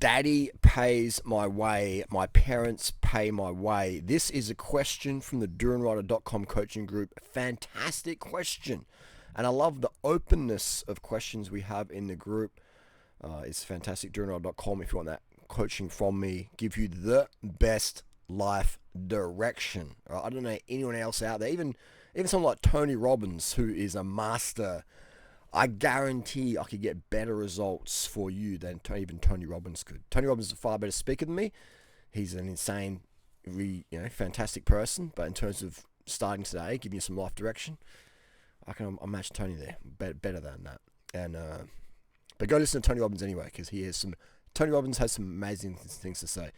Daddy pays my way, my parents pay my way. This is a question from the Durianrider.com coaching group. Fantastic question. And I love the openness of questions we have in the group. It's fantastic. Durianrider.com if you want that coaching from me. Give you the best life direction. I don't know anyone else out there, even someone like Tony Robbins, who is a master. I guarantee I could get better results for you than even Tony Robbins could. Tony Robbins is a far better speaker than me. He's an insane, fantastic person. But in terms of starting today, giving you some life direction, I can match Tony there better than that. And but go listen to Tony Robbins anyway, because Tony Robbins has some amazing things to say.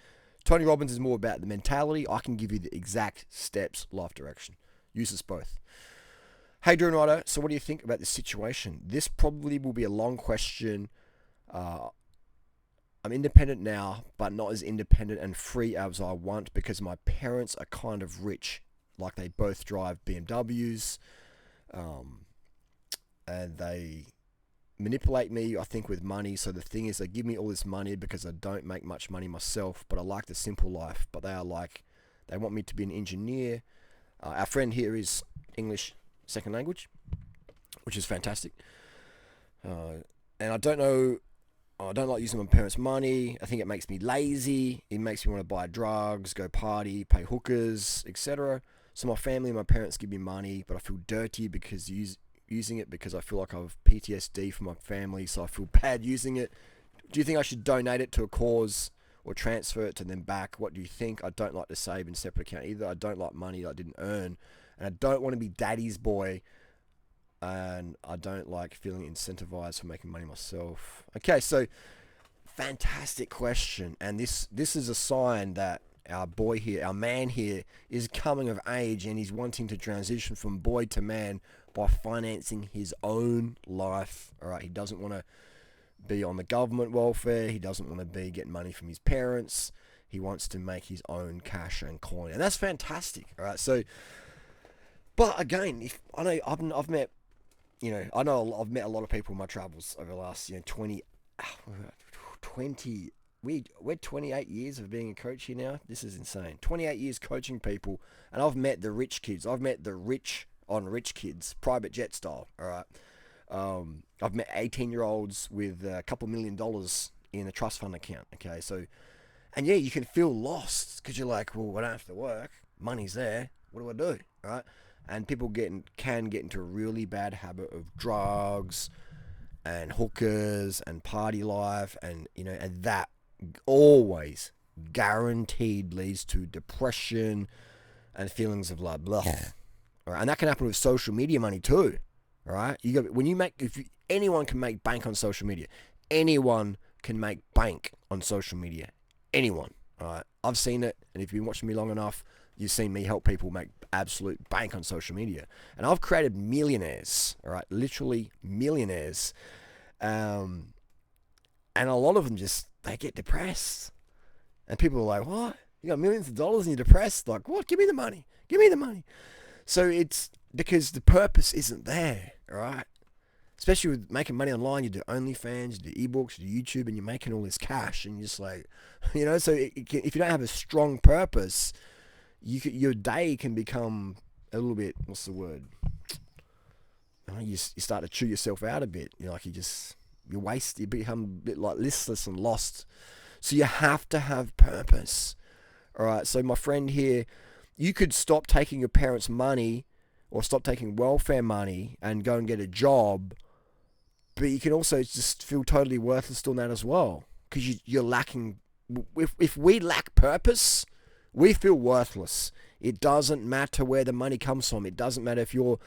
Tony Robbins is more about the mentality. I can give you the exact steps, life direction. Use us both. Hey, Durianrider, so what do you think about this situation? This probably will be a long question. I'm independent now, but not as independent and free as I want because my parents are kind of rich. Like they both drive BMWs, and they manipulate me, I think, with money. So the thing is, they give me all this money because I don't make much money myself, but I like the simple life. But they want me to be an engineer. Our friend here is English second language, which is fantastic. And I don't like using my parents' money. I think it makes me lazy. It makes me want to buy drugs, go party, pay hookers, etc. So my family and my parents give me money, but I feel dirty because using it because I feel like I have PTSD from my family, so I feel bad using it. Do you think I should donate it to a cause or transfer it to them back? What do you think? I don't like to save in a separate account either. I don't like money that I didn't earn. And I don't want to be daddy's boy. And I don't like feeling incentivized for making money myself. Okay, so fantastic question. And this is a sign that our boy here, our man here, is coming of age and he's wanting to transition from boy to man by financing his own life. All right, he doesn't want to be on the government welfare. He doesn't want to be getting money from his parents. He wants to make his own cash and coin. And that's fantastic. All right, so... But again, I've met a lot of people in my travels over the last 20 we're 28 years of being a coach here now. This is insane. 28 years coaching people, and I've met the rich kids. I've met the rich on rich kids, private jet style. All right. I've met 18-year-olds with a couple $1 million in a trust fund account. Okay, so, and yeah, you can feel lost because you're like, well, I don't have to work. Money's there. What do I do? All right. And people can get into a really bad habit of drugs and hookers and party life, and and that always guaranteed leads to depression and feelings of like blah. All right, and that can happen with social media money too. All right, anyone can make bank on social media. Anyone can make bank on social media. Anyone. All right, I've seen it, and if you've been watching me long enough, you've seen me help people make absolute bank on social media. And I've created millionaires, all right, literally millionaires. And a lot of them they get depressed. And people are like, what? You got millions of dollars and you're depressed? Like, what? Give me the money. Give me the money. So it's because the purpose isn't there, all right? Especially with making money online, you do OnlyFans, you do ebooks, you do YouTube, and you're making all this cash. And you're just like, so if you don't have a strong purpose, your day can become a little bit, what's the word? You start to chew yourself out a bit. You become a bit like listless and lost. So you have to have purpose. All right. So my friend here, you could stop taking your parents' money or stop taking welfare money and go and get a job, but you can also just feel totally worthless doing that as well because you're lacking. If we lack purpose, we feel worthless. It doesn't matter where the money comes from. It doesn't matter if you're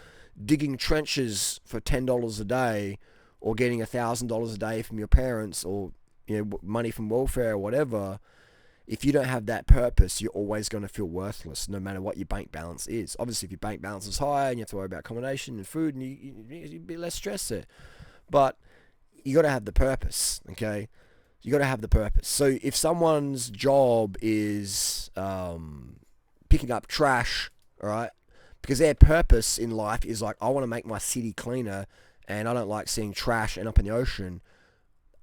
digging trenches for $10 a day or getting $1,000 a day from your parents or money from welfare or whatever. If you don't have that purpose, you're always going to feel worthless no matter what your bank balance is. Obviously, if your bank balance is high and you have to worry about accommodation and food, and you'd be less stressed there. But you got to have the purpose, okay? You got to have the purpose. So if someone's job is picking up trash, all right, because their purpose in life is like, I want to make my city cleaner and I don't like seeing trash end up in the ocean,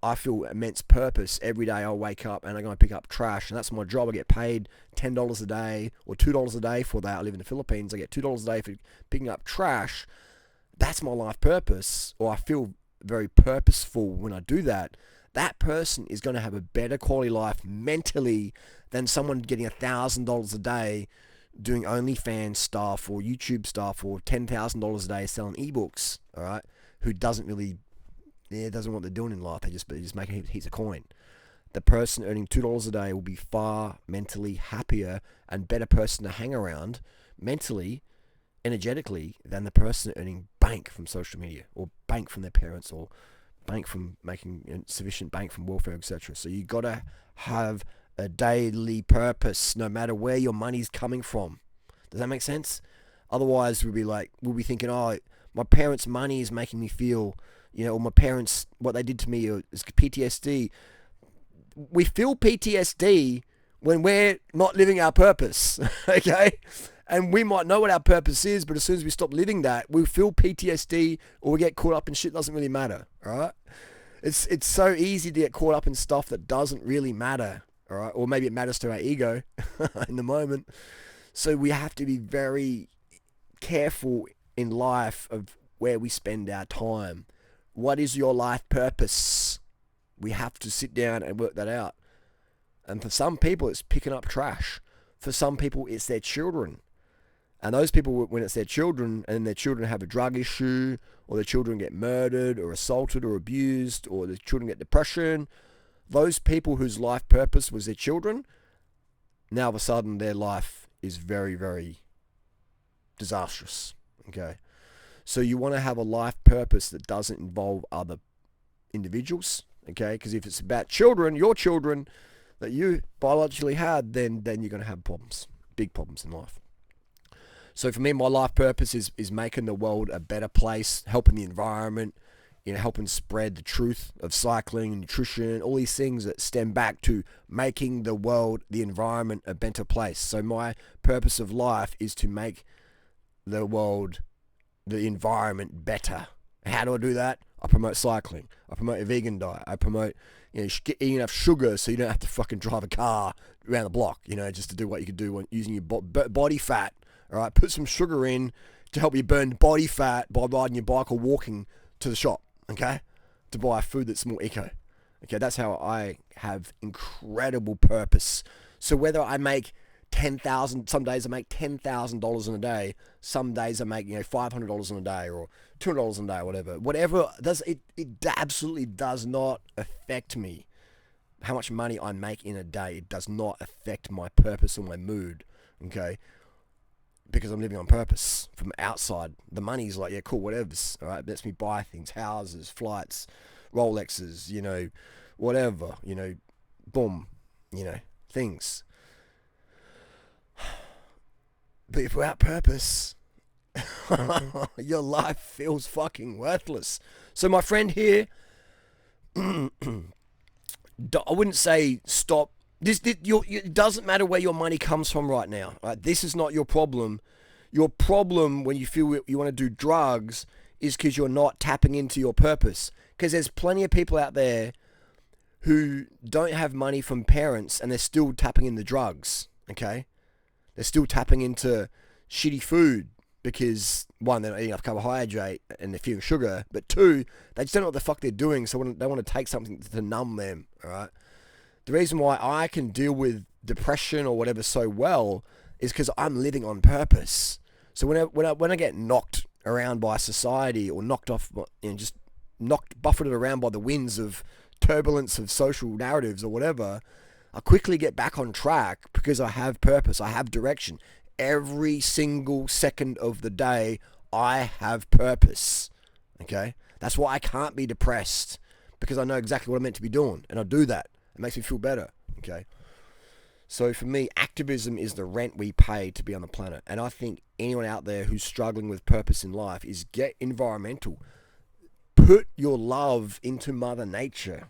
I feel immense purpose every day. I wake up and I go and pick up trash, and that's my job. I get paid $10 a day or $2 a day for that. I live in the Philippines. I get $2 a day for picking up trash. That's my life purpose, or I feel very purposeful when I do that. That person is going to have a better quality life mentally than someone getting $1,000 a day doing OnlyFans stuff or YouTube stuff or $10,000 a day selling ebooks, all right, who doesn't really, doesn't know what they're doing in life. They just make heaps of coin. The person earning $2 a day will be far mentally happier and better person to hang around mentally, energetically, than the person earning bank from social media or bank from their parents or bank from making sufficient bank from welfare, etc. So you got to have a daily purpose no matter where your money's coming from. Does that make sense? Otherwise we'll be thinking, oh, my parents' money is making me feel, or my parents, what they did to me is PTSD. We feel PTSD when we're not living our purpose, okay? And we might know what our purpose is, but as soon as we stop living that, we feel PTSD or we get caught up in shit that doesn't really matter, all right? It's so easy to get caught up in stuff that doesn't really matter, all right? Or maybe it matters to our ego in the moment. So we have to be very careful in life of where we spend our time. What is your life purpose? We have to sit down and work that out. And for some people, it's picking up trash. For some people, it's their children. And those people, when it's their children and their children have a drug issue, or their children get murdered or assaulted or abused, or their children get depression, those people whose life purpose was their children, now all of a sudden their life is very, very disastrous. Okay? So you want to have a life purpose that doesn't involve other individuals. Okay? Because if it's about children, your children that you biologically had, then you're going to have problems. Big problems in life. So for me, my life purpose is making the world a better place, helping the environment, helping spread the truth of cycling and nutrition, all these things that stem back to making the world, the environment, a better place. So my purpose of life is to make the world, the environment better. How do I do that? I promote cycling. I promote a vegan diet. I promote eating enough sugar so you don't have to fucking drive a car around the block, just to do what you could do when using your body fat. All right, put some sugar in to help you burn body fat by riding your bike or walking to the shop, okay, to buy food that's more eco. Okay, that's how I have incredible purpose. So whether I make $10,000, some days I make $10,000 in a day, some days I make $500 in a day or $200 in a day, or whatever does it absolutely does not affect me. How much money I make in a day, it does not affect my purpose or my mood, okay? Because I'm living on purpose from outside. The money's like, yeah, cool, whatever's, all right? It lets me buy things, houses, flights, Rolexes, whatever, boom, things. But if without purpose, your life feels fucking worthless. So my friend here, I wouldn't say stop. It doesn't matter where your money comes from right now. Right? This is not your problem. Your problem when you feel you want to do drugs is because you're not tapping into your purpose. Because there's plenty of people out there who don't have money from parents and they're still tapping into drugs. Okay? They're still tapping into shitty food because, one, they're not eating enough carbohydrate and they're feeling sugar. But two, they just don't know what the fuck they're doing, so they want to take something to numb them. All right? The reason why I can deal with depression or whatever so well is because I'm living on purpose. So when I get knocked around by society or knocked off, just buffeted around by the winds of turbulence of social narratives or whatever, I quickly get back on track because I have purpose. I have direction. Every single second of the day, I have purpose. Okay? That's why I can't be depressed, because I know exactly what I'm meant to be doing, and I do that. It makes me feel better, okay? So for me, activism is the rent we pay to be on the planet. And I think anyone out there who's struggling with purpose in life is get environmental. Put your love into Mother Nature.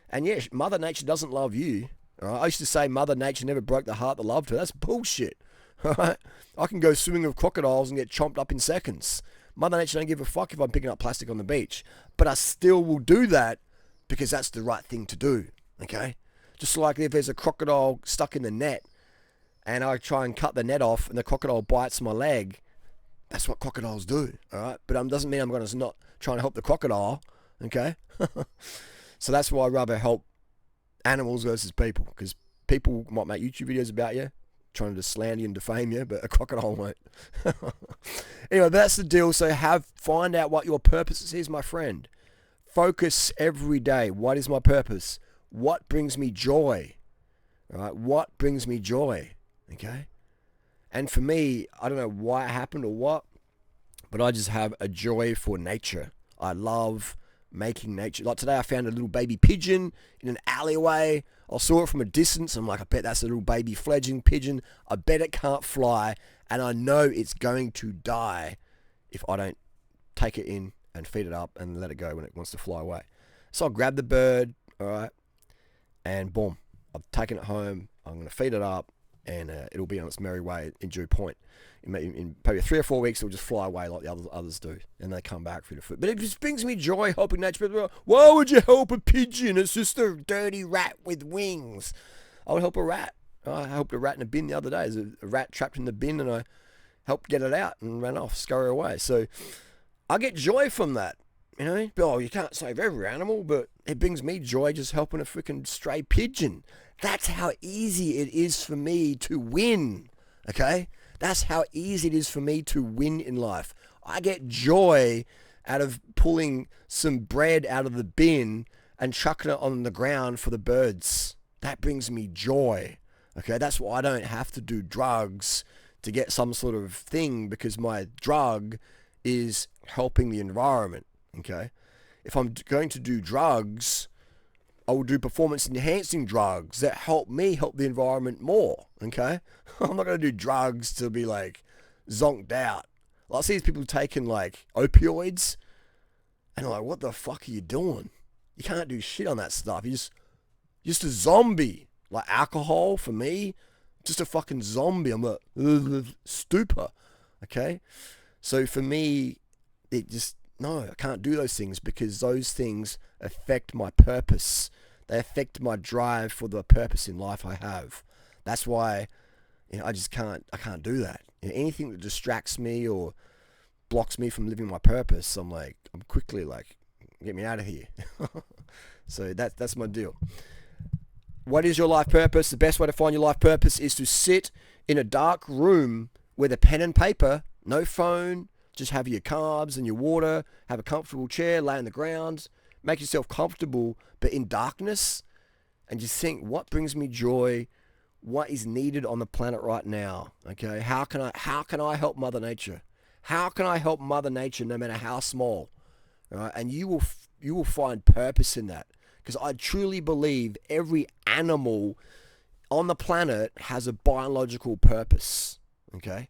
And yeah, Mother Nature doesn't love you. All right? I used to say Mother Nature never broke the heart that loved her. That's bullshit. All right? I can go swimming with crocodiles and get chomped up in seconds. Mother Nature don't give a fuck if I'm picking up plastic on the beach. But I still will do that because that's the right thing to do, okay? Just like if there's a crocodile stuck in the net and I try and cut the net off and the crocodile bites my leg, that's what crocodiles do, all right? But doesn't mean I'm going to not trying to help the crocodile, okay? So that's why I'd rather help animals versus people, because people might make YouTube videos about you, trying to slander you and defame you, but a crocodile won't. Anyway, that's the deal. So find out what your purpose is, my friend. Focus every day. What is my purpose? What brings me joy? All right, what brings me joy? Okay? And for me, I don't know why it happened or what, but I just have a joy for nature. I love making nature. Like today I found a little baby pigeon in an alleyway. I saw it from a distance. I'm like, I bet that's a little baby fledgling pigeon. I bet it can't fly, and I know it's going to die if I don't take it in and feed it up and let it go when it wants to fly away. So I grabbed the bird, all right, and boom, I've taken it home. I'm going to feed it up, and it'll be on its merry way in due point. In probably 3 or 4 weeks, it'll just fly away like the others do, and they come back for the food. But it just brings me joy helping nature. Why would you help a pigeon? It's just a dirty rat with wings. I would help a rat. I helped a rat in a bin the other day. There's a rat trapped in the bin, and I helped get it out and ran off, scurry away. So I get joy from that. You know, oh, you can't save every animal, but it brings me joy just helping a freaking stray pigeon. That's how easy it is for me to win, okay? That's how easy it is for me to win in life. I get joy out of pulling some bread out of the bin and chucking it on the ground for the birds. That brings me joy, okay? That's why I don't have to do drugs to get some sort of thing, because my drug is helping the environment, okay? If I'm going to do drugs, I will do performance enhancing drugs that help me help the environment more, okay? I'm not going to do drugs to be like zonked out. Like, I see these people taking like opioids, and I'm like, what the fuck are you doing? You can't do shit on that stuff. You're just a zombie. Like alcohol, for me, just a fucking zombie. I'm a stupor, okay? So for me, no, I can't do those things, because those things affect my purpose. They affect my drive for the purpose in life I have. That's why, I can't do that. Anything that distracts me or blocks me from living my purpose, I'm quickly like, get me out of here. So that's my deal. What is your life purpose? The best way to find your life purpose is to sit in a dark room with a pen and paper, no phone, just have your carbs and your water, have a comfortable chair, lay on the ground, make yourself comfortable, but in darkness, and just think, what brings me joy? What is needed on the planet right now? Okay, how can I help Mother Nature? How can I help Mother Nature, no matter how small? All right, and you will find purpose in that, because I truly believe every animal on the planet has a biological purpose. Okay.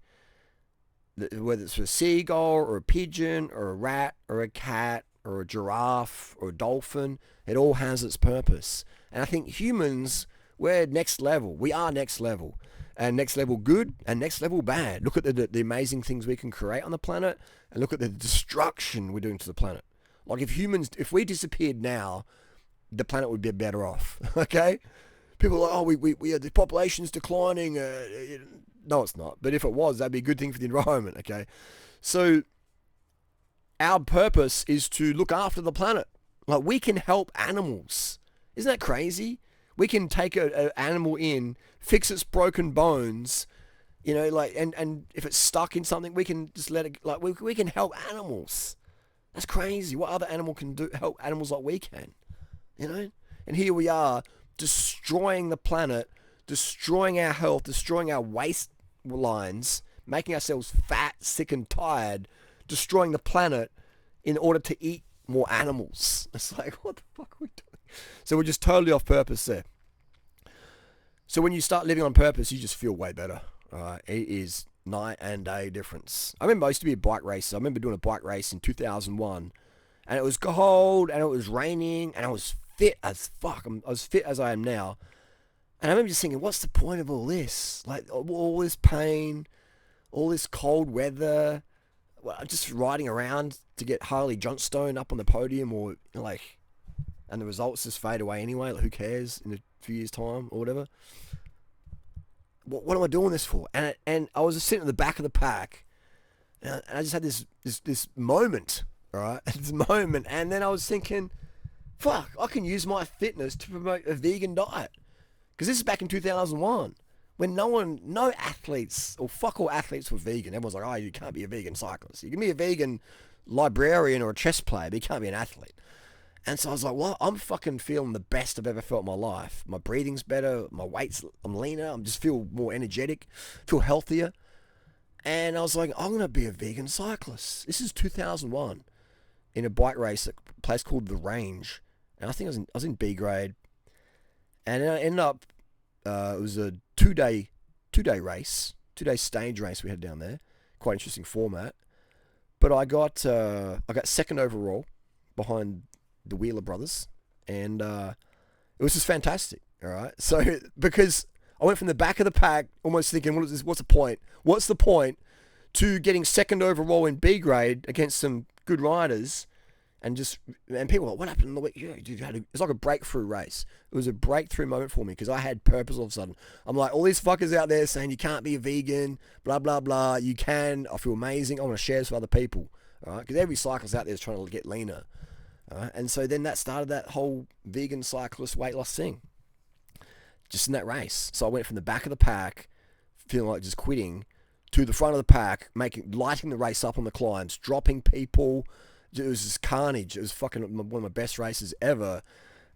Whether it's a seagull or a pigeon or a rat or a cat or a giraffe or a dolphin, it all has its purpose. And I think humans, we're next level. We are next level. And next level good and next level bad. Look at the amazing things we can create on the planet, and look at the destruction we're doing to the planet. Like if we disappeared now, the planet would be better off. Okay? People are like, oh, the population's declining. No, it's not. But if it was, that'd be a good thing for the environment, okay? So our purpose is to look after the planet. Like, we can help animals. Isn't that crazy? We can take an animal in, fix its broken bones, and if it's stuck in something, we can just let it, like, we can help animals. That's crazy. What other animal can help animals like we can? And here we are, destroying the planet, destroying our health, destroying our waste lines, making ourselves fat, sick and tired, destroying the planet in order to eat more animals. It's like, what the fuck are we doing? So we're just totally off purpose there. So when you start living on purpose, you just feel way better. All right? It is night and day difference. I remember I used to be a bike racer. I remember doing a bike race in 2001, and it was cold and it was raining, and I was fit as fuck. I was fit as I am now. And I remember just thinking, what's the point of all this? Like, all this pain, all this cold weather, I'm just riding around to get Harley Johnstone up on the podium, or like, and the results just fade away anyway. Like, who cares in a few years' time or whatever? What am I doing this for? And I was just sitting at the back of the pack, and I just had this moment, all right? This moment, and then I was thinking, fuck, I can use my fitness to promote a vegan diet. Because this is back in 2001, when no athletes, or fuck all athletes were vegan. Everyone's like, oh, you can't be a vegan cyclist. You can be a vegan librarian or a chess player, but you can't be an athlete. And so I was like, well, I'm fucking feeling the best I've ever felt in my life. My breathing's better, I'm leaner, I just feel more energetic, feel healthier. And I was like, I'm going to be a vegan cyclist. This is 2001 in a bike race at a place called The Range. And I think I was in B grade. And I ended up, it was a two-day race, 2-day stage race we had down there. Quite interesting format. But I got second overall behind the Wheeler brothers, and it was just fantastic. All right, so because I went from the back of the pack, almost thinking, what's the point? What's the point to getting second overall in B grade against some good riders, and people were like, what happened in the week? Yeah, dude, it's like a breakthrough race. It was a breakthrough moment for me because I had purpose all of a sudden. I'm like, all these fuckers out there saying you can't be a vegan, blah blah blah. You can. I feel amazing. I want to share this with other people. All right, because every cyclist out there is trying to get leaner. And so then that started that whole vegan cyclist weight loss thing. Just in that race. So I went from the back of the pack, feeling like just quitting, to the front of the pack, lighting the race up on the climbs, dropping people. It was just carnage. It was fucking one of my best races ever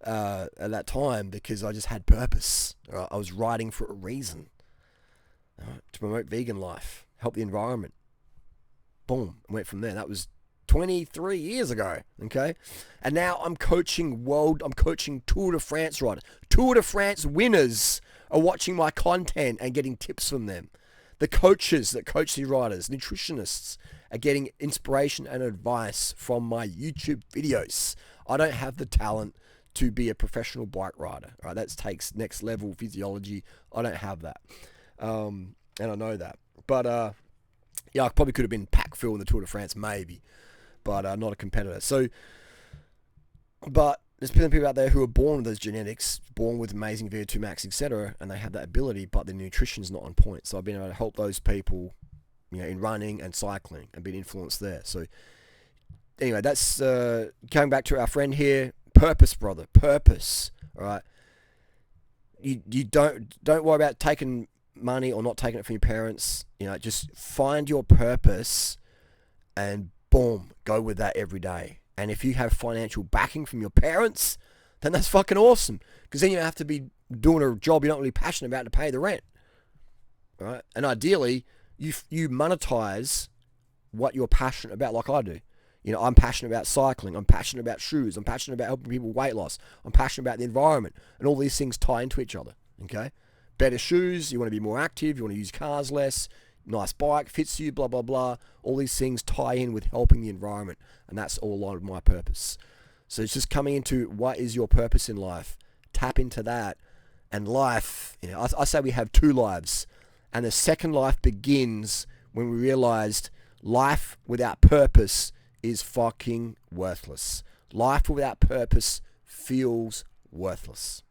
at that time because I just had purpose. I was riding for a reason. To promote vegan life, help the environment. Boom. I went from there. That was 23 years ago, okay? And now I'm coaching Tour de France riders. Tour de France winners are watching my content and getting tips from them. The coaches that coach these riders, nutritionists, are getting inspiration and advice from my YouTube videos. I don't have the talent to be a professional bike rider, right? That takes next level physiology. I don't have that. And I know that. But, yeah, I probably could have been pack fill in the Tour de France, maybe. But not a competitor. So, but there's plenty of people out there who are born with those genetics, born with amazing VO2 max, etc., and they have that ability, but their nutrition's not on point. So I've been able to help those people, in running and cycling, and been influenced there. So anyway, that's coming back to our friend here. Purpose, brother. Purpose. All right. You don't worry about taking money or not taking it from your parents. Just find your purpose and boom, go with that every day. And if you have financial backing from your parents, then that's fucking awesome. Because then you don't have to be doing a job you're not really passionate about to pay the rent. All right? And ideally, you monetize what you're passionate about, like I do. I'm passionate about cycling. I'm passionate about shoes. I'm passionate about helping people weight loss. I'm passionate about the environment. And all these things tie into each other. Okay? Better shoes. You want to be more active. You want to use cars less. Nice bike, fits you, blah, blah, blah. All these things tie in with helping the environment. And that's all a lot of my purpose. So it's just coming into what is your purpose in life. Tap into that. And life, I say we have 2 lives. And the second life begins when we realized life without purpose is fucking worthless. Life without purpose feels worthless.